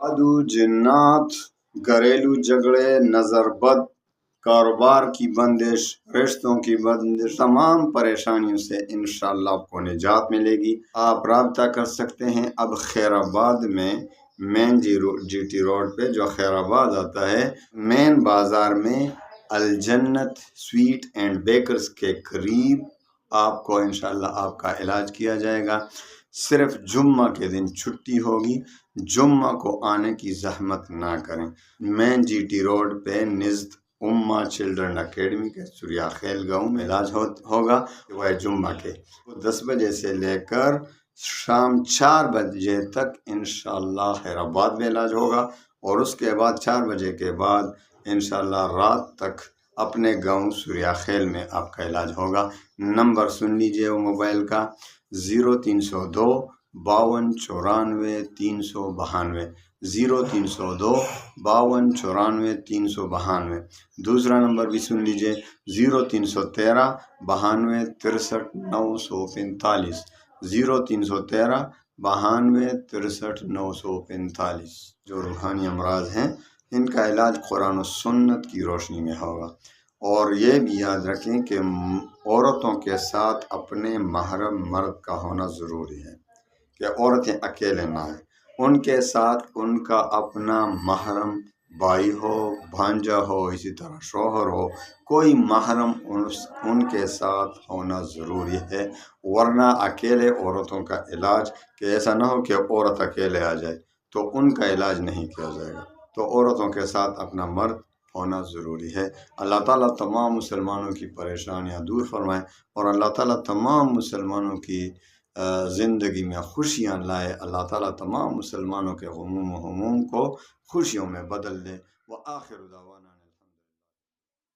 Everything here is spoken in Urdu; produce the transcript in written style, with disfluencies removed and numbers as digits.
جادو، جنات، گھریلو جھگڑے، نظر بد، کاروبار کی بندش، رشتوں کی بندش، تمام پریشانیوں سے انشاءاللہ آپ کو نجات ملے گی۔ آپ رابطہ کر سکتے ہیں۔ اب خیر آباد میں مین جی ٹی روڈ پہ جو خیر آباد آتا ہے، مین بازار میں الجنت سویٹ اینڈ بیکرز کے قریب آپ کو انشاءاللہ آپ کا علاج کیا جائے گا۔ صرف جمعہ کے دن چھٹی ہوگی، جمعہ کو آنے کی زحمت نہ کریں۔ مین جی ٹی روڈ پہ نزد امہ چلڈرن اکیڈمی کے سوریا خیل گاؤں میں علاج ہوگا، وہ جمعہ کے 10 بجے سے لے کر شام 4 بجے تک انشاءاللہ خیر آباد میں علاج ہوگا، اور اس کے بعد 4 بجے کے بعد انشاءاللہ رات تک اپنے گاؤں سوریا خیل میں آپ کا علاج ہوگا۔ نمبر سن لیجئے وہ موبائل کا 0302 5294 392، 0302 5294 392۔ دوسرا نمبر بھی سن لیجئے 0313 92 63 945، 0313 92 63 945۔ جو روحانی امراض ہیں ان کا علاج قرآن و سنت کی روشنی میں ہوگا۔ اور یہ بھی یاد رکھیں کہ عورتوں کے ساتھ اپنے محرم مرد کا ہونا ضروری ہے، کہ عورتیں اکیلے نہ آئیں، ان کے ساتھ ان کا اپنا محرم بھائی ہو، بھانجا ہو، اسی طرح شوہر ہو، کوئی محرم ان کے ساتھ ہونا ضروری ہے، ورنہ اکیلے عورتوں کا علاج، کہ ایسا نہ ہو کہ عورت اکیلے آ جائے تو ان کا علاج نہیں کیا جائے گا، تو عورتوں کے ساتھ اپنا مرد ہونا ضروری ہے۔ اللہ تعالیٰ تمام مسلمانوں کی پریشانیاں دور فرمائے، اور اللہ تعالیٰ تمام مسلمانوں کی زندگی میں خوشیاں لائے۔ اللہ تعالیٰ تمام مسلمانوں کے غموم و ہموم کو خوشیوں میں بدل دے۔ وآخر دعوانا